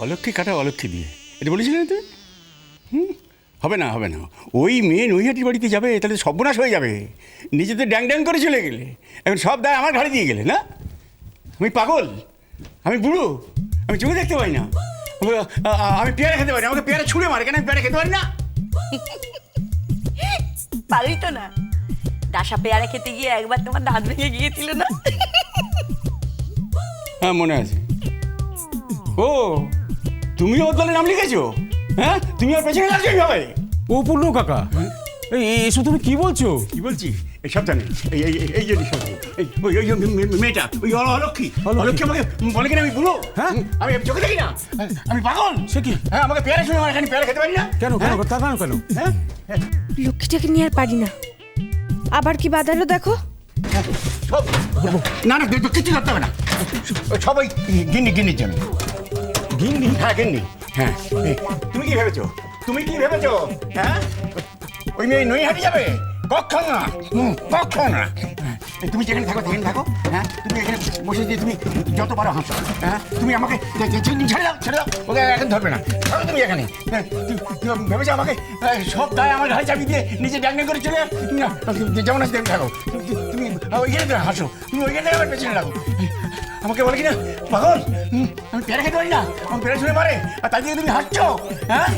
অলক্ষী কাটা অলক্ষী দিয়ে, এটা বলেছিলে না তুমি? হবে না হবে না, ওই মেয়ে নৈহাটির বাড়িতে যাবে, তাহলে সর্বনাশ হয়ে যাবে। নিজেদের ড্যাং ড্যাং করে চলে গেলে, এখন সব দায় আমার ঘাড়ে দিয়ে গেলে না? আমি পাগল, আমি বুড়ো, আমি চোখে দেখতে পাই না, আমি পেয়ারা খেতে পারি না, আমাকে পেয়ারা ছুঁড়ে মারে, কেন আমি পেয়ারা খেতে পারি না? পারি তো না, ডাসা পেয়ারা খেতে গিয়ে একবার তোমার দাঁত ভেঙে গিয়েছিল না? হ্যাঁ মনে আছে। ও তুমিও ওর দলে নাম লিখেছো? হ্যাঁ, তুমি ওর পেছনে লাগছো এইভাবে? ও পূর্ণ কাকা, এসব তুমি কি বলছো? কি বলছি? এই সব জানি, এই যে ওই মেয়েটা, ওই অলক্ষী অলক্ষী আমাকে বলে কিনা আমি বুড়ো, হ্যাঁ আমি চোখে দেখি না, আমি পাগল। সে কি? হ্যাঁ, আমাকে পেয়ারা শুনে আমার এখানে পেয়ারা খেতে পারি না কেন কেন তা কেন কেন? হ্যাঁ, লক্ষ্মীটাকে নিয়ে আর পারি না, আবার কি বাঁধালো দেখো। সব না না, কিছু করতে হবে না, সবাই গিন্নি গিন্নির জন্য। গিন্নি? হ্যাঁ গিন্নি, হ্যাঁ। তুমি কি ভেবেছো, তুমি কি ভেবেছো? হ্যাঁ, ওই মেয়ে নৈহাটি যাবে? কখন না, কখন না। তুমি যেখানে থাকো সেখানে থাকো, হ্যাঁ, তুমি এখানে বসে দিয়ে তুমি যত পারো হাসো, হ্যাঁ, তুমি আমাকে ছেড়ে দাও, ছেড়ে দাও, ওকে এখন ধরবে না, থাকো তুমি এখানে। তুমি ভেবেছো আমাকে সব দায় আমার ঘাড়ে চাবি দিয়ে নিজে ড্যাং করে চলে না, যেমন আছে তেমন থাকো, তুমি ওইখানে হাসো, তুমি ওইখানে আমার পেছনে লাগো। আমাকে বলে কিনা পাগল, আমি পেয়ারা খেতে পারি না, আমি পেয়ারা ছুঁড়ে মারে, আর তাই দিয়ে তুমি হাসছো, হ্যাঁ?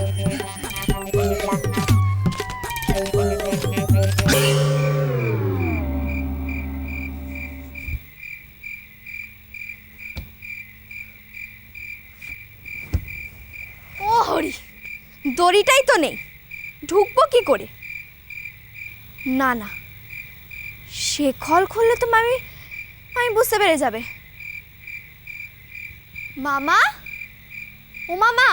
ও হরি, দড়িটাই তো নেই, ঢুকবো কি করে? না না, সে খল খুললে তো আমি বুঝতে পেরে যাবে। মামা, ও মামা,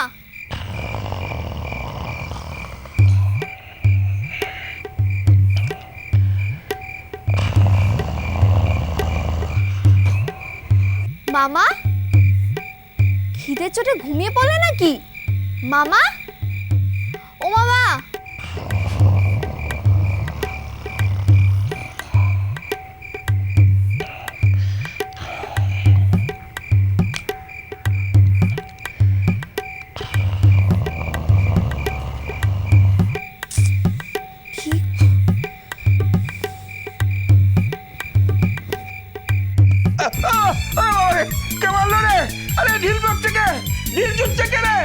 মামা, খিদের চোটে ঘুমিয়ে পড়লে নাকি? মামা, ও মামা, কি? কে মারলো রে? আরে ঢিল মারছে কে? ঢিল ছুটছে কে রে?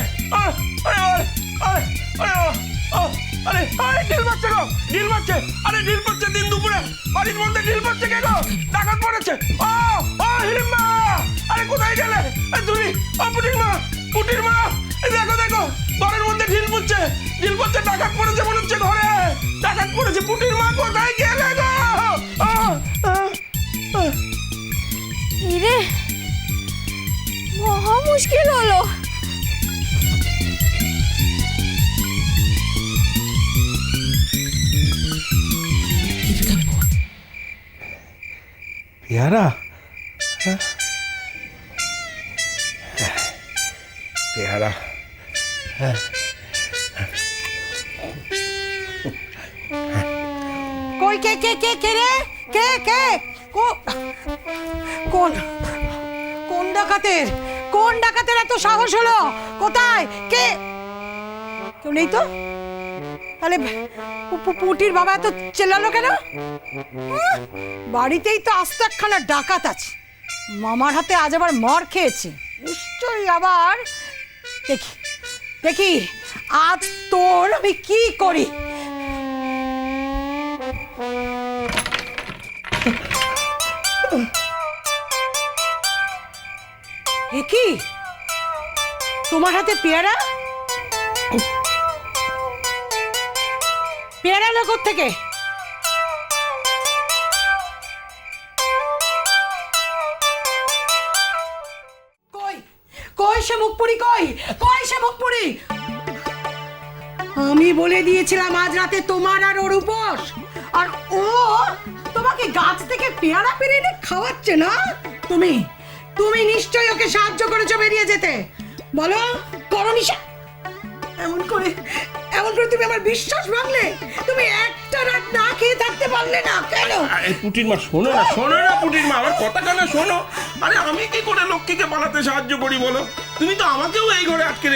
আরে ঢিল মারছে গো, ঢিল মারছে, আরে ঢিল মারছে দিন দুপুরে, বাড়ির মধ্যে ঢিল মারছে কে গো? ডাকাত পড়েছে। ও হিড়িম্বা, আরে কোথায় গেলে তুমি? পুটির মা, পুটির মা, দেখো দেখো, ঘরের মধ্যে ঢিল পড়ছে, ঢিল পড়ছে, ডাকাত পড়েছে মনে হচ্ছে ঘরে, ডাকাত পড়েছে। পুটির মা কোথায় গেলে গো? রে, মহা মুশকিল হলো। পেয়ারা? পেয়ারা, কই কে কে কে কে রে? কে কে? কোন কোন ডাকাতের, কোন ডাকাতের এত সাহস হলো? কোথায়? কে? কেউ নেই তো? তাহলে পুটির বাবা এত চেল্লালো কেন? বাড়িতেই তো আস্ত একখানা ডাকাত আছে, মামার হাতে আজ আবার মার খেয়েছে নিশ্চয়ই। আবার দেখি দেখি আজ তোর আমি কি করি। এ কি তোমার হাতে পেয়ারা? পেয়ারা লোক থেকে? কই কই সে মুখপুরি, কই কই সে মুখপুরি? আমি বলে দিয়েছিলাম আজ রাতে তোমার আর ওর উপোস, আর ও তোমাকে গাছ থেকে পেয়ারা পেরে এনে খাওয়াচ্ছে না? তুমি তুমি নিশ্চয়ই ওকে সাহায্য করেছো বেরিয়ে যেতে, বলো করনি? এমন করে তুমি আমার বিশ্বাস ভাঙলে, তুমি একটা রাত না খেয়ে থাকতে পারলে না কেন? পুটির মা শোনো না, শোনো না পুটির মা, আমার কথা কেন শোনো। আরে আমি কি করে লক্ষ্মীকে পালাতে সাহায্য করি বলো? তুমি তো আমাকেও এই ঘরে আটকে